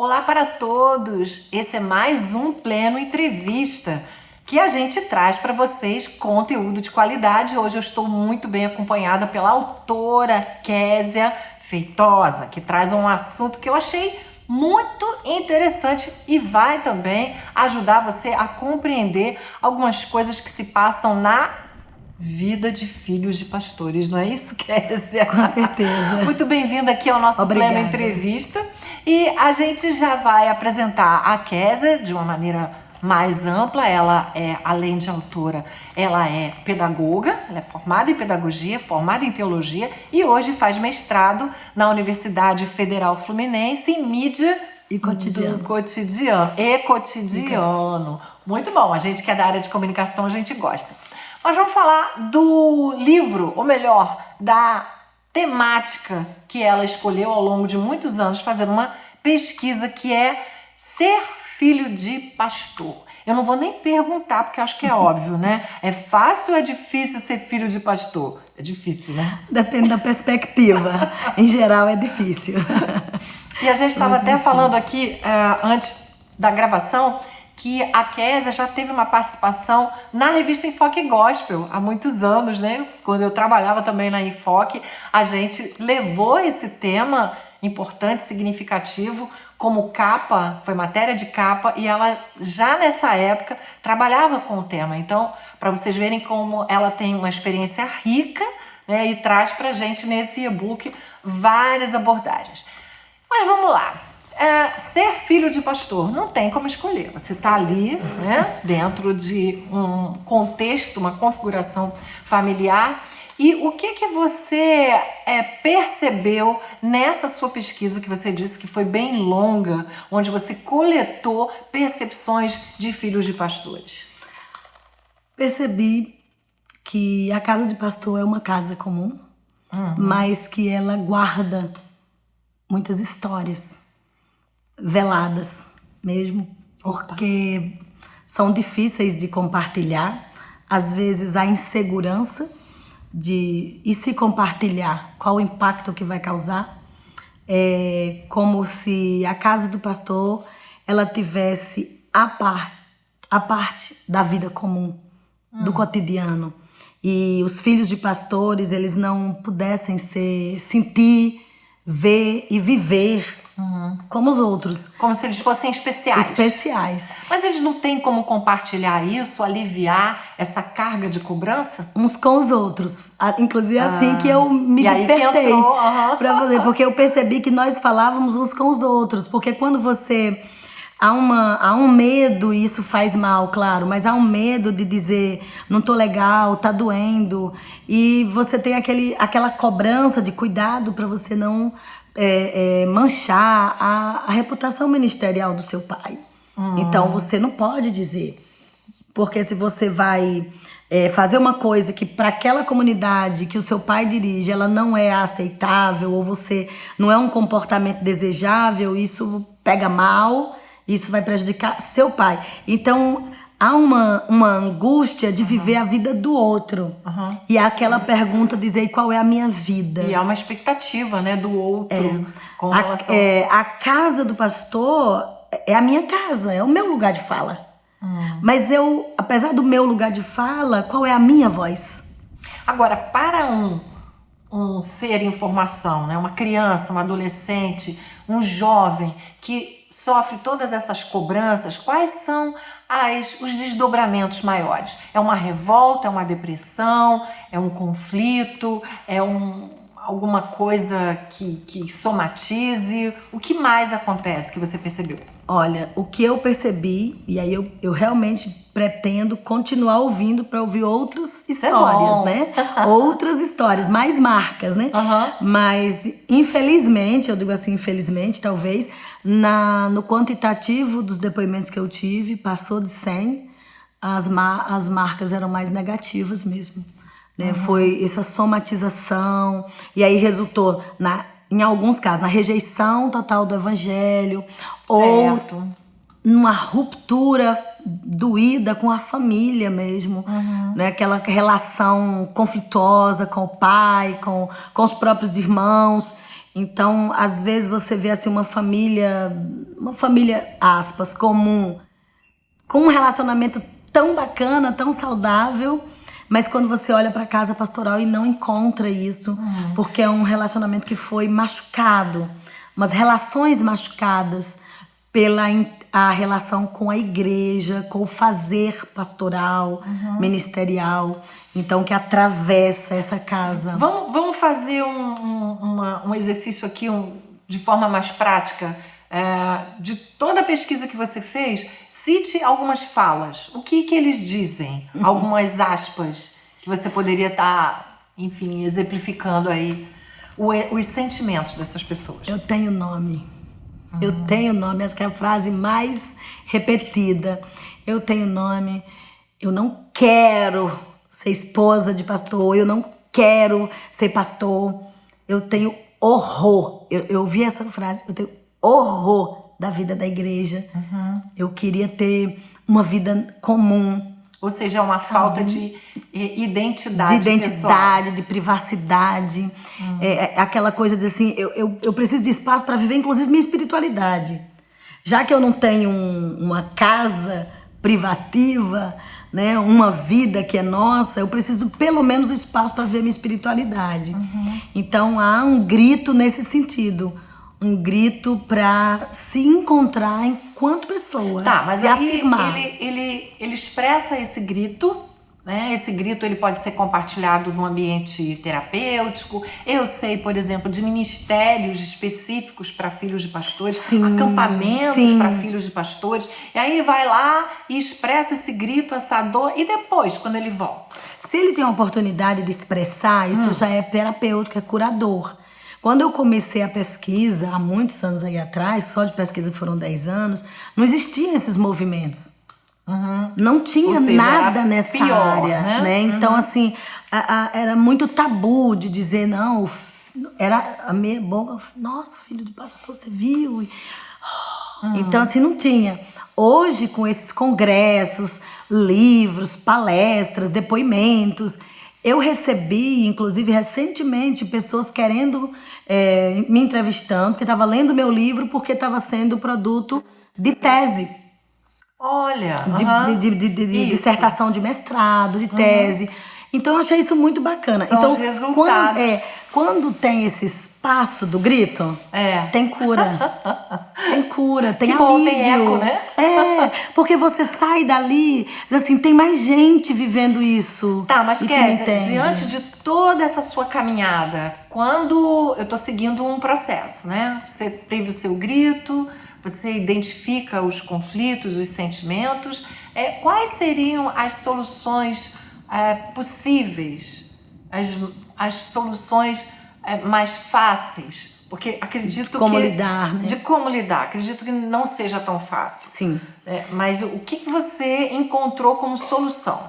Olá para todos! Esse é mais um Pleno Entrevista que a gente traz para vocês conteúdo de qualidade. Hoje eu estou muito bem acompanhada pela autora Késia Feitosa, que traz um assunto que eu achei muito interessante e vai também ajudar você a compreender algumas coisas que se passam na vida de filhos de pastores, não é isso, Késia? Com certeza. Muito bem-vinda aqui ao nosso Obrigada. Pleno Entrevista. E a gente já vai apresentar a Késia de uma maneira mais ampla. Ela é, além de autora, ela é pedagoga, ela é formada em pedagogia, formada em teologia e hoje faz mestrado na Universidade Federal Fluminense em mídia E cotidiano. Cotidiano. Muito bom, a gente que é da área de comunicação, a gente gosta. Mas vamos falar do livro, ou melhor, da temática que ela escolheu ao longo de muitos anos, fazendo uma pesquisa que é ser filho de pastor. Eu não vou nem perguntar, porque eu acho que é óbvio, né? É fácil ou é difícil ser filho de pastor? É difícil, né? Depende da perspectiva. Em geral, é difícil. E a gente estava até difícil. falando aqui, antes da gravação, que a Késia já teve uma participação na revista Enfoque Gospel há muitos anos, né? Quando eu trabalhava também na Enfoque, a gente levou esse tema importante, significativo, como capa, foi matéria de capa, e ela já nessa época trabalhava com o tema. Então, para vocês verem como ela tem uma experiência rica, né, e traz pra gente nesse e-book várias abordagens. Mas vamos lá. Ser filho de pastor não tem como escolher. Você está ali, né, dentro de um contexto, uma configuração familiar. E o que você percebeu nessa sua pesquisa que você disse que foi bem longa, onde você coletou percepções de filhos de pastores? Percebi que a casa de pastor é uma casa comum, mas que ela guarda muitas histórias veladas mesmo, porque são difíceis de compartilhar. Às vezes a insegurança de e se compartilhar, qual o impacto que vai causar. É como se a casa do pastor ela tivesse a parte da vida comum, do cotidiano. E os filhos de pastores, eles não pudessem sentir, ver e viver como os outros. Como se eles fossem especiais. Especiais. Mas eles não têm como compartilhar isso, aliviar essa carga de cobrança? Uns com os outros. Inclusive assim que eu me despertei para fazer. Porque eu percebi que nós falávamos uns com os outros. Porque quando você... Há um medo, e isso faz mal, claro, mas há um medo de dizer não tô legal, tá doendo. E você tem aquela cobrança de cuidado para você não manchar a reputação ministerial do seu pai. Então você não pode dizer. Porque se você vai fazer uma coisa que para aquela comunidade que o seu pai dirige, ela não é aceitável, ou você não é um comportamento desejável, isso pega mal. Isso vai prejudicar seu pai. Então, há uma angústia de viver a vida do outro. E há aquela pergunta, dizer qual é a minha vida. E há uma expectativa, né, do outro. Com relação... A casa do pastor é a minha casa, é o meu lugar de fala. Mas eu, apesar do meu lugar de fala, qual é a minha voz? Agora, para um ser em formação, né, uma criança, um adolescente, um jovem que sofre todas essas cobranças, quais são os desdobramentos maiores? É uma revolta, é uma depressão, é um conflito, alguma coisa que somatize? O que mais acontece que você percebeu? Olha, o que eu percebi, e aí eu realmente pretendo continuar ouvindo para ouvir outras histórias, né? Outras histórias, mais marcas, né? Mas, infelizmente, eu digo assim, infelizmente, talvez, no quantitativo dos depoimentos que eu tive, passou de 100, as marcas eram mais negativas mesmo. Né? Foi essa somatização, e aí resultou em alguns casos, na rejeição total do evangelho, ou numa ruptura doída com a família mesmo, né? Aquela relação conflituosa com o pai, com os próprios irmãos. Então, às vezes você vê assim uma família, aspas, comum, com um relacionamento tão bacana, tão saudável, mas quando você olha para a casa pastoral e não encontra isso, porque é um relacionamento que foi machucado, umas relações machucadas pela a relação com a igreja, com o fazer pastoral, ministerial, então que atravessa essa casa. Vamos fazer um exercício aqui de forma mais prática. De toda a pesquisa que você fez, cite algumas falas. O que eles dizem? Algumas aspas que você poderia estar, enfim, exemplificando aí os sentimentos dessas pessoas. Eu tenho nome. Eu tenho nome, acho que é a frase mais repetida. Eu tenho nome, eu não quero ser esposa de pastor, eu não quero ser pastor, eu tenho horror. Eu ouvi essa frase, eu tenho horror da vida da igreja. Eu queria ter uma vida comum. Ou seja, é uma falta de identidade. De identidade, de privacidade. É aquela coisa de assim, eu preciso de espaço para viver, inclusive, minha espiritualidade. Já que eu não tenho uma casa privativa, né, uma vida que é nossa, eu preciso pelo menos do espaço para viver minha espiritualidade. Então há um grito nesse sentido. Um grito para se encontrar enquanto pessoa, mas se aí afirmar. Ele expressa esse grito, né? Esse grito ele pode ser compartilhado no ambiente terapêutico. Eu sei, por exemplo, de ministérios específicos para filhos de pastores, acampamentos para filhos de pastores. E aí ele vai lá e expressa esse grito, essa dor, e depois, quando ele volta? Se ele tem a oportunidade de expressar, isso já é terapêutico, é curador. Quando eu comecei a pesquisa, há muitos anos aí atrás, só de pesquisa foram 10 anos, não existiam esses movimentos. Não tinha nada nessa área, né? Então, assim, era muito tabu de dizer, não, era a minha boca, nossa, filho de pastor, você viu? Então, assim, não tinha. Hoje, com esses congressos, livros, palestras, depoimentos, eu recebi, inclusive, recentemente, pessoas querendo me entrevistando, porque estava lendo meu livro, porque estava sendo produto de tese. Olha! De dissertação de mestrado, de tese. Então, eu achei isso muito bacana. São então, os resultados. Quando tem esse espaço do grito, tem cura. Tem cura, tem alívio. Tem eco, né? Porque você sai dali, assim, tem mais gente vivendo isso. Mas Kézia, diante de toda essa sua caminhada, quando eu tô seguindo um processo, né? Você teve o seu grito, você identifica os conflitos, os sentimentos. Quais seriam as soluções possíveis, as soluções mais fáceis? Porque acredito lidar, né? De como lidar. Acredito que não seja tão fácil. Sim. Mas o que você encontrou como solução?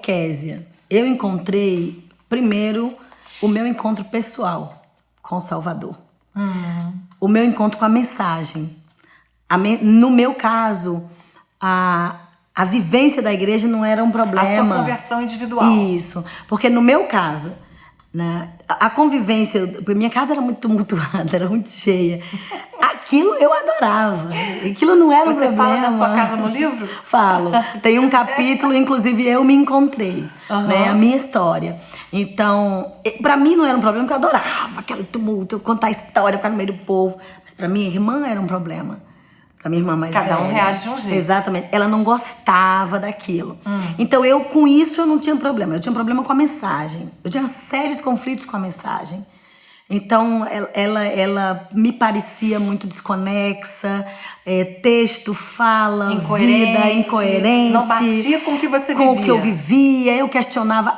Kézia, eu encontrei, primeiro, o meu encontro pessoal com o Salvador. O meu encontro com a mensagem. No meu caso, a vivência da igreja não era um problema. A sua conversão individual. Isso. Porque no meu caso, né, a convivência... Minha casa era muito tumultuada, era muito cheia. Aquilo eu adorava. Aquilo não era um problema. Você fala da sua casa no livro? Falo. Tem um capítulo, inclusive, eu me encontrei. Né, a minha história. Então, pra mim não era um problema, porque eu adorava aquele tumulto, eu contar história, ficar no meio do povo. Mas pra minha irmã era um problema. Pra minha irmã mais velha. Cada um reage de um jeito. Exatamente. Ela não gostava daquilo. Então, com isso, eu não tinha problema. Eu tinha um problema com a mensagem. Eu tinha sérios conflitos com a mensagem. Então, ela me parecia muito desconexa, texto, fala, vida incoerente. Não batia com o que você vivia. Com o que eu vivia. Eu questionava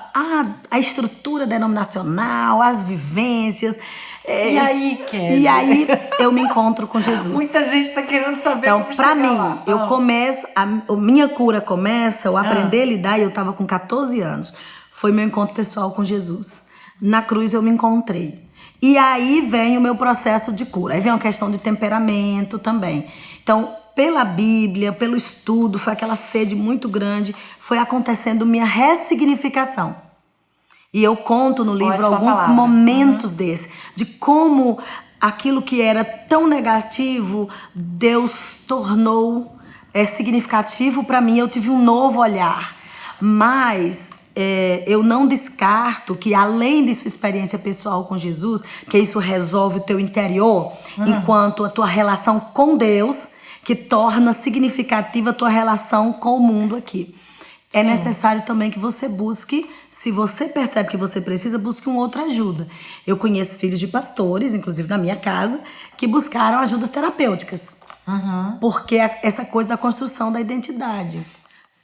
a estrutura denominacional, as vivências. E aí, Kézia? E aí, eu me encontro com Jesus. Muita gente está querendo saber então, como pra chegar mim, lá. eu começo, a minha cura começa, o aprender a lidar, e eu estava com 14 anos. Foi meu encontro pessoal com Jesus. Na cruz eu me encontrei. E aí vem o meu processo de cura. Aí vem uma questão de temperamento também. Então, pela Bíblia, pelo estudo, foi aquela sede muito grande, foi acontecendo minha ressignificação. E eu conto no livro Ótima alguns palavra. momentos desse, de como aquilo que era tão negativo, Deus tornou significativo para mim. Eu tive um novo olhar. Mas eu não descarto que, além de sua experiência pessoal com Jesus, que isso resolve o teu interior, enquanto a tua relação com Deus, que torna significativa a tua relação com o mundo aqui. É necessário também que você busque, se você percebe que você precisa, busque uma outra ajuda. Eu conheço filhos de pastores, inclusive na minha casa, que buscaram ajudas terapêuticas. Porque essa coisa da construção da identidade.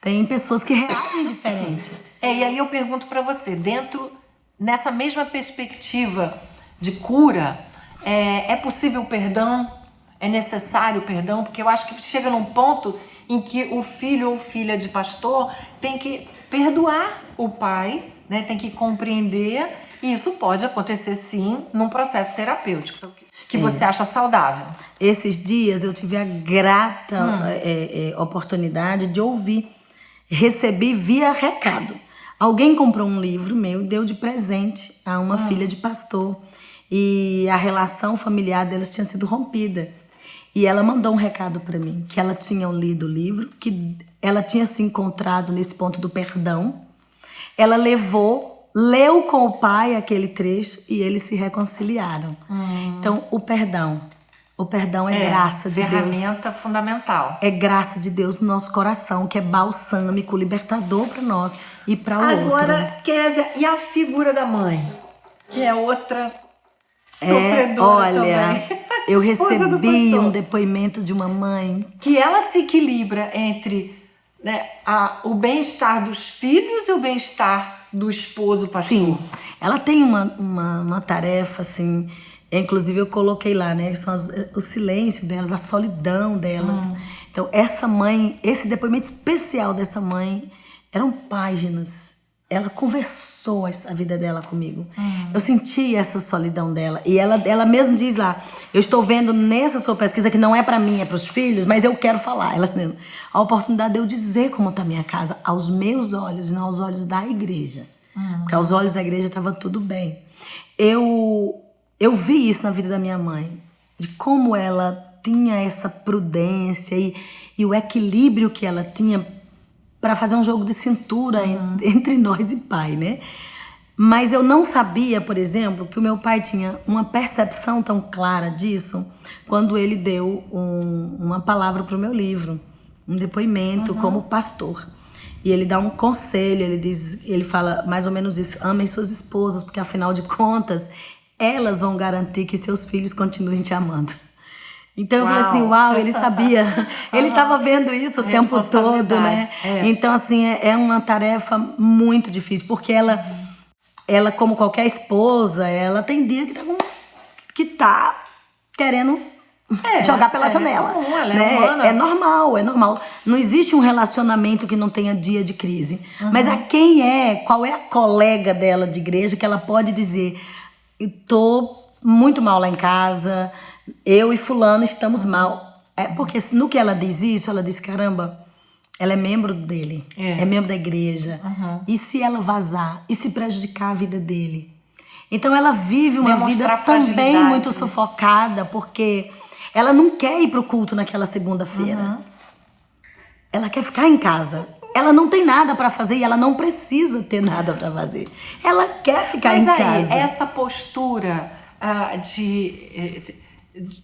Tem pessoas que reagem diferente. E aí eu pergunto pra você, nessa mesma perspectiva de cura, é possível o perdão? É necessário o perdão? Porque eu acho que chega num ponto em que o filho ou filha de pastor tem que perdoar o pai, né? Tem que compreender, e isso pode acontecer sim num processo terapêutico que você acha saudável. Esses dias eu tive a grata oportunidade de recebi via recado. Alguém comprou um livro meu e deu de presente a uma filha de pastor, e a relação familiar deles tinha sido rompida. E ela mandou um recado para mim, que ela tinha lido o livro, que ela tinha se encontrado nesse ponto do perdão. Ela leu com o pai aquele trecho e eles se reconciliaram. Então, o perdão é graça de Deus. Ferramenta fundamental. É graça de Deus no nosso coração, que é balsâmico, libertador para nós e para o outro. Agora, Kézia, e a figura da mãe? Que é outra sofredora também. Eu recebi um depoimento de uma mãe que ela se equilibra entre, né, o bem-estar dos filhos e o bem-estar do esposo pastor. Sim, ela tem uma tarefa assim, inclusive eu coloquei lá, né, que são o silêncio delas, a solidão delas. Então essa mãe, esse depoimento especial dessa mãe, eram páginas. Ela conversou a vida dela comigo. Eu senti essa solidão dela. E ela mesma diz lá, eu estou vendo nessa sua pesquisa, que não é para mim, é para os filhos, mas eu quero falar. Ela tendo a oportunidade de eu dizer como está a minha casa, aos meus olhos e não aos olhos da igreja. Porque aos olhos da igreja estava tudo bem. Eu vi isso na vida da minha mãe. De como ela tinha essa prudência e o equilíbrio que ela tinha para fazer um jogo de cintura entre nós e pai, né? Mas eu não sabia, por exemplo, que o meu pai tinha uma percepção tão clara disso quando ele deu uma palavra para o meu livro, um depoimento como pastor. E ele dá um conselho, ele fala mais ou menos isso: amem suas esposas, porque afinal de contas, elas vão garantir que seus filhos continuem te amando. Então eu falei assim, ele sabia. Ele estava vendo isso o tempo todo, né? Então, assim, é uma tarefa muito difícil, porque ela, como qualquer esposa, ela tem dia que tá querendo jogar pela janela. Comum, ela né? humana. É normal. Não existe um relacionamento que não tenha dia de crise. Mas qual é a colega dela de igreja que ela pode dizer, eu tô muito mal lá em casa, eu e fulano estamos mal. Porque no que ela diz isso, ela diz, caramba, ela é membro dele, é membro da igreja. E se ela vazar? E se prejudicar a vida dele? Então ela vive uma vida também muito sufocada, porque ela não quer ir pro culto naquela segunda-feira. Ela quer ficar em casa. Ela não tem nada para fazer e ela não precisa ter nada para fazer. Ela quer ficar em casa. Mas aí, essa postura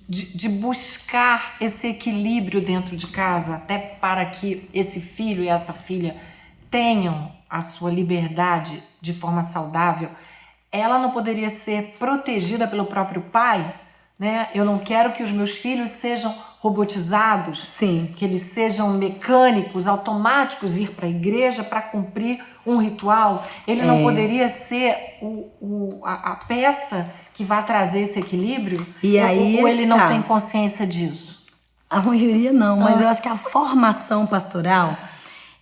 de buscar esse equilíbrio dentro de casa, até para que esse filho e essa filha tenham a sua liberdade de forma saudável, ela não poderia ser protegida pelo próprio pai, né? Eu não quero que os meus filhos sejam robotizados, Sim. que eles sejam mecânicos, automáticos, ir para a igreja para cumprir um ritual. Ele não poderia ser a peça que vai trazer esse equilíbrio? E aí ou ele não tem consciência disso? A maioria não, mas eu acho que a formação pastoral,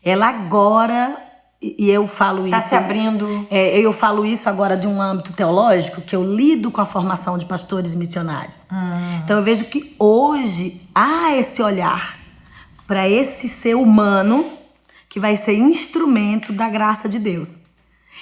ela agora, e eu falo isso... Está se abrindo... eu falo isso agora de um âmbito teológico, que eu lido com a formação de pastores e missionários. Então eu vejo que hoje há esse olhar para esse ser humano que vai ser instrumento da graça de Deus.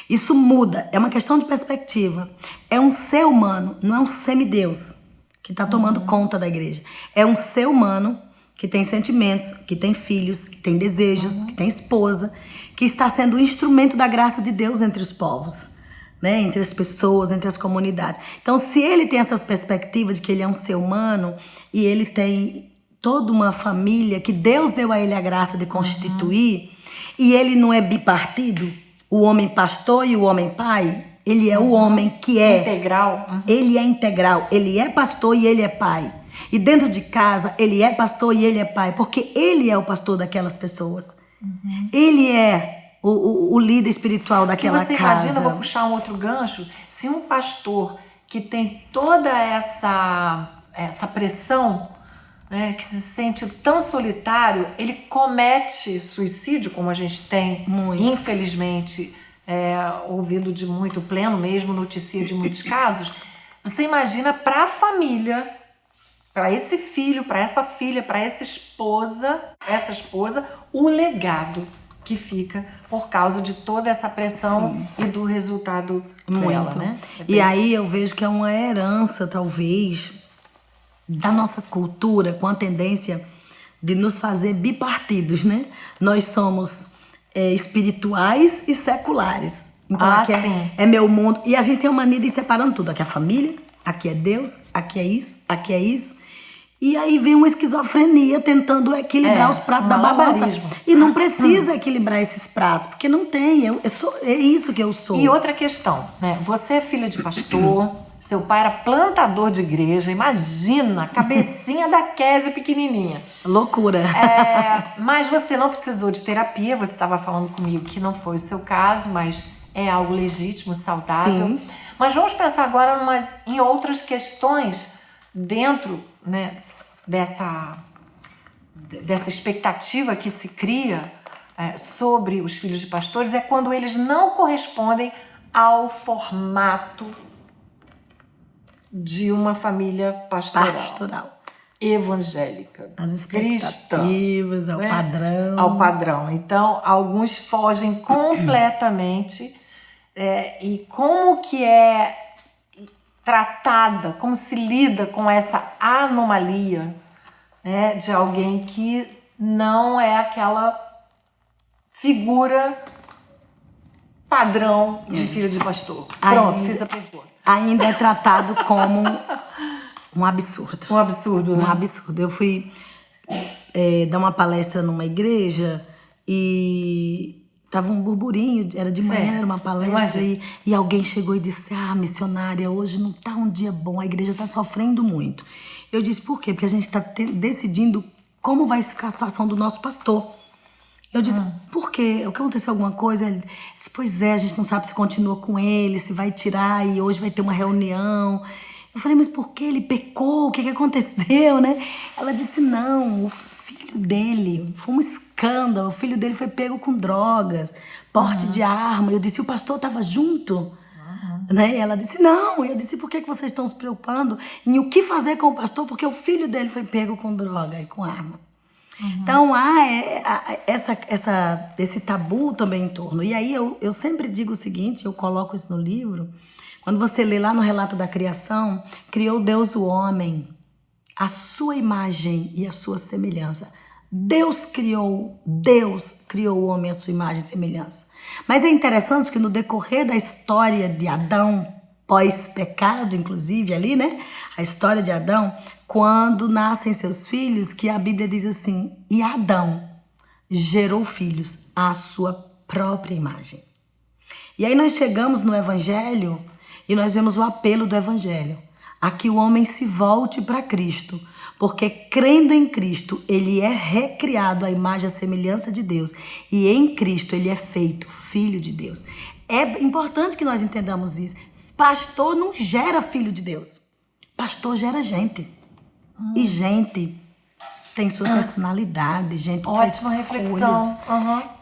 Isso muda, é uma questão de perspectiva. É um ser humano, não é um semideus que está tomando conta da igreja. É um ser humano que tem sentimentos, que tem filhos, que tem desejos, que tem esposa, que está sendo o instrumento da graça de Deus entre os povos, né? Entre as pessoas, entre as comunidades. Então, se ele tem essa perspectiva de que ele é um ser humano e ele tem toda uma família que Deus deu a ele a graça de constituir, e ele não é bipartido, o homem pastor e o homem pai, ele é o homem que é integral. Ele é integral, ele é pastor e ele é pai. E dentro de casa, ele é pastor e ele é pai, porque ele é o pastor daquelas pessoas. Ele é o líder espiritual daquela casa. Você imagina, vou puxar um outro gancho, se um pastor que tem toda essa pressão, né, que se sente tão solitário, ele comete suicídio, como a gente tem, infelizmente, ouvido de muito pleno mesmo, notícia de muitos casos. Você imagina para a família, para esse filho, para essa filha, para essa esposa, o legado que fica por causa de toda essa pressão e do resultado dela, né? E aí eu vejo que é uma herança, talvez, da nossa cultura, com a tendência de nos fazer bipartidos, né? Nós somos espirituais e seculares. Então aqui é meu mundo. E a gente tem uma mania de ir separando tudo. Aqui é a família, aqui é Deus, aqui é isso, aqui é isso. E aí vem uma esquizofrenia tentando equilibrar os pratos da balança. E não precisa equilibrar esses pratos, porque não tem. É isso que eu sou. E outra questão, né? Você é filha de pastor, seu pai era plantador de igreja. Imagina, a cabecinha da Kézia pequenininha. Loucura. Mas você não precisou de terapia. Você estava falando comigo que não foi o seu caso, mas é algo legítimo, saudável. Sim. Mas vamos pensar agora em outras questões dentro, né, dessa expectativa que se cria sobre os filhos de pastores, é quando eles não correspondem ao formato de uma família pastoral. Evangélica, as expectativas, cristã, ao né? padrão. Ao padrão. Então, alguns fogem completamente. E como que é tratada, como se lida com essa anomalia, né, de alguém que não é aquela figura padrão de filho de pastor. Pronto, fiz a pergunta. Ainda é tratado como um absurdo. Um absurdo, né? Um absurdo. Eu fui dar uma palestra numa igreja e tava um burburinho, era de manhã, era uma palestra, e alguém chegou e disse: missionária, hoje não tá um dia bom, a igreja tá sofrendo muito. Eu disse: por quê? Porque a gente tá decidindo como vai ficar a situação do nosso pastor. Eu disse: por quê? O que aconteceu alguma coisa? Ele disse: pois é, a gente não sabe se continua com ele, se vai tirar, e hoje vai ter uma reunião. Eu falei: mas por que? Ele pecou? O que aconteceu, né? Ela disse: não, o filho dele, foi um escândalo, o filho dele foi pego com drogas, porte de arma. Eu disse: o pastor estava junto? Né? E ela disse: não. Eu disse: por que vocês estão se preocupando em o que fazer com o pastor? Porque o filho dele foi pego com droga e com arma. Então há esse tabu também em torno. E aí eu sempre digo o seguinte, eu coloco isso no livro, quando você lê lá no relato da criação, criou Deus o homem, a sua imagem e a sua semelhança. Deus criou o homem à sua imagem e semelhança. Mas é interessante que no decorrer da história de Adão, pós-pecado, inclusive ali, né? A história de Adão, quando nascem seus filhos, que a Bíblia diz assim: e Adão gerou filhos à sua própria imagem. E aí nós chegamos no Evangelho e nós vemos o apelo do Evangelho, a que o homem se volte para Cristo, porque crendo em Cristo, ele é recriado à imagem e à semelhança de Deus, e em Cristo ele é feito filho de Deus. É importante que nós entendamos isso. Pastor não gera filho de Deus. Pastor gera gente. E gente tem sua personalidade, gente que faz escolhas. Reflexão.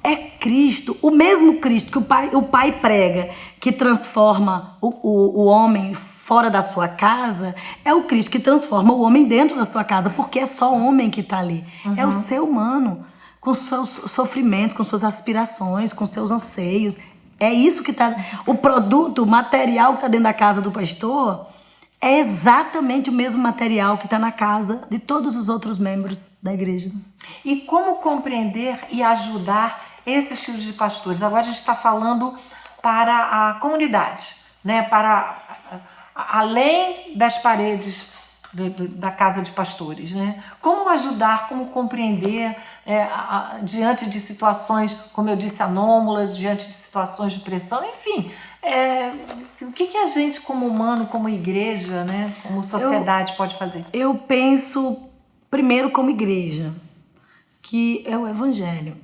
É Cristo, o mesmo Cristo que o pai prega, que transforma o homem fora da sua casa, é o Cristo que transforma o homem dentro da sua casa, porque é só o homem que está ali. É o ser humano, com seus sofrimentos, com suas aspirações, com seus anseios. É isso que tá... O produto, o material que tá dentro da casa do pastor é exatamente o mesmo material que está na casa de todos os outros membros da igreja. E como compreender e ajudar esses filhos de pastores? Agora a gente está falando para a comunidade, né? Para além das paredes da casa de pastores, né? Como ajudar, como compreender diante de situações, como eu disse, anômalas, diante de situações de pressão, enfim... o que a gente como humano, como igreja, né, como sociedade pode fazer? Eu penso primeiro como igreja, que é o evangelho.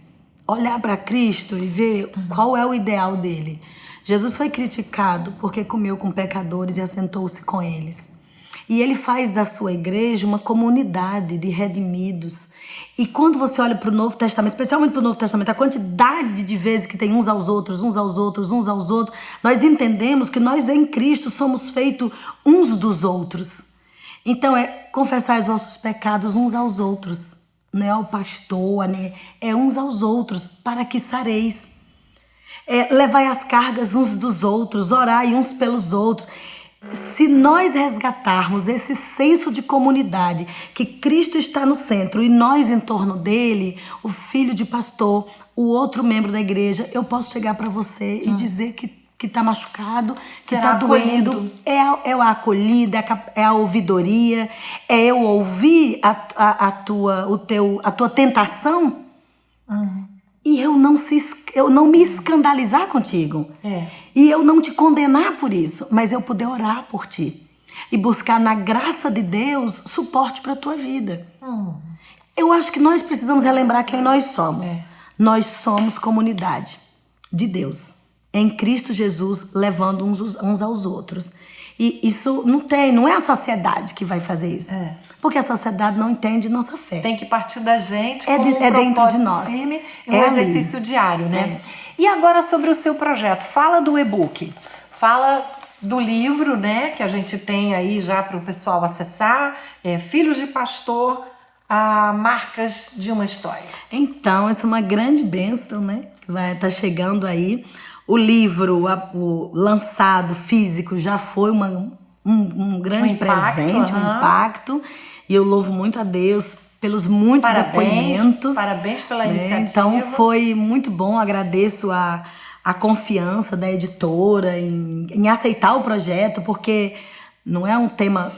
Olhar para Cristo e ver qual é o ideal dele. Jesus foi criticado porque comeu com pecadores e assentou-se com eles. E ele faz da sua igreja uma comunidade de redimidos. E quando você olha para o Novo Testamento, especialmente para o Novo Testamento, a quantidade de vezes que tem uns aos outros, nós entendemos que nós em Cristo somos feitos uns dos outros. Então confessar os vossos pecados uns aos outros. Não é ao pastor, é uns aos outros, para que sareis. Levai as cargas uns dos outros, orai uns pelos outros. Se nós resgatarmos esse senso de comunidade, que Cristo está no centro e nós em torno dele, o filho de pastor, o outro membro da igreja, eu posso chegar para você e dizer que está machucado, que está doendo. É a acolhida, é a ouvidoria, é eu ouvir a tua tentação e eu não me escandalizar contigo. E eu não te condenar por isso, mas eu poder orar por ti. E buscar na graça de Deus suporte para a tua vida. Eu acho que nós precisamos relembrar quem nós somos. Nós somos comunidade de Deus. Em Cristo Jesus, levando uns aos outros. E isso não é a sociedade que vai fazer isso. Porque a sociedade não entende nossa fé. Tem que partir da gente como um dentro de nós. Firme e um exercício diário, né? E agora sobre o seu projeto. Fala do e-book. Fala do livro, né? Que a gente tem aí já para o pessoal acessar. Filhos de Pastor, Marcas de uma História. Então, essa é uma grande bênção, né? Que vai estar chegando aí. O livro, o lançado físico, já foi um grande presente, um impacto. E eu louvo muito a Deus pelos muitos depoimentos. Parabéns pela iniciativa. Então foi muito bom, agradeço a confiança da editora em aceitar o projeto, porque não é um tema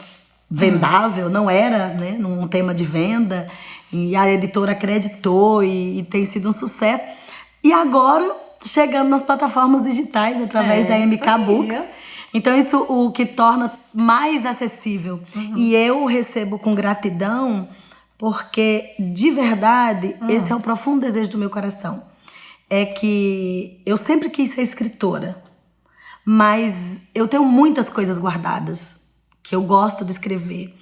vendável, não era, né, um tema de venda. E a editora acreditou e tem sido um sucesso. E agora, chegando nas plataformas digitais, através da MK Books. Então isso o que torna mais acessível. E eu recebo com gratidão, porque de verdade esse é o profundo desejo do meu coração. É que eu sempre quis ser escritora, mas eu tenho muitas coisas guardadas que eu gosto de escrever,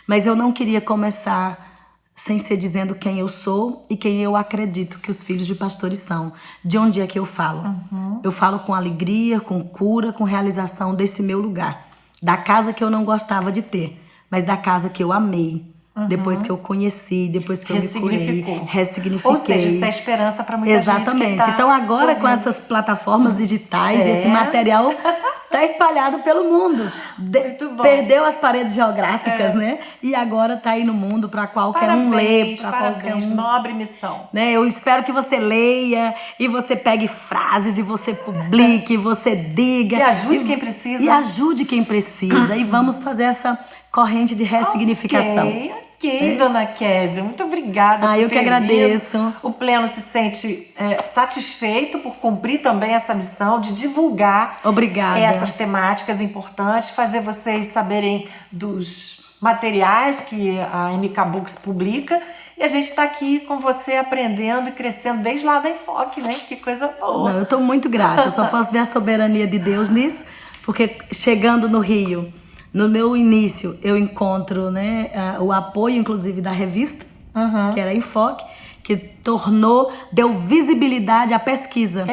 mas eu não queria começar sem ser dizendo quem eu sou e quem eu acredito que os filhos de pastores são. De onde é que eu falo? Eu falo com alegria, com cura, com realização desse meu lugar. Da casa que eu não gostava de ter, mas da casa que eu amei. Depois que eu conheci, depois que eu me curei, ressignifiquei. Ou seja, isso é esperança para muita gente. Exatamente. Então agora com essas plataformas digitais, esse material tá espalhado pelo mundo. Perdeu as paredes geográficas, né? E agora tá aí no mundo para qualquer um ler, para qualquer um. Nobre missão. Né? Eu espero que você leia e você pegue frases e você publique, e você diga. E ajude quem precisa. E ajude quem precisa. E vamos fazer essa corrente de ressignificação. Ok, Dona Kézia, muito obrigada. Eu que agradeço. O Pleno se sente satisfeito por cumprir também essa missão de divulgar essas temáticas importantes, fazer vocês saberem dos materiais que a MK Books publica. E a gente está aqui com você aprendendo e crescendo desde lá da Enfoque, né? Que coisa boa. Eu estou muito grata, eu só posso ver a soberania de Deus nisso, porque chegando no Rio, no meu início, eu encontro, né, o apoio, inclusive, da revista, que era a Enfoque, que deu visibilidade à pesquisa.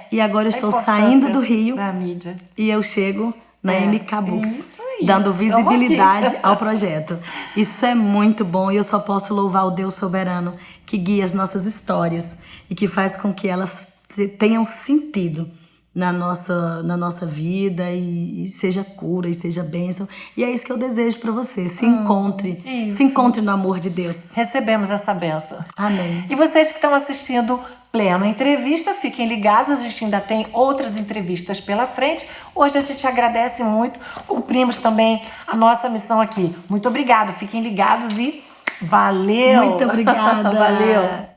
E agora eu estou saindo do Rio da mídia. E eu chego na MK Books, dando visibilidade ao projeto. Isso é muito bom e eu só posso louvar o Deus soberano que guia as nossas histórias e que faz com que elas tenham sentido na nossa vida e seja cura e seja bênção. E é isso que eu desejo para você. Se encontre. Isso. Se encontre no amor de Deus. Recebemos essa bênção. Amém. E vocês que estão assistindo Pleno Entrevista, fiquem ligados, a gente ainda tem outras entrevistas pela frente. Hoje a gente agradece muito, cumprimos também a nossa missão aqui. Muito obrigada, fiquem ligados e valeu! Muito obrigada! Valeu!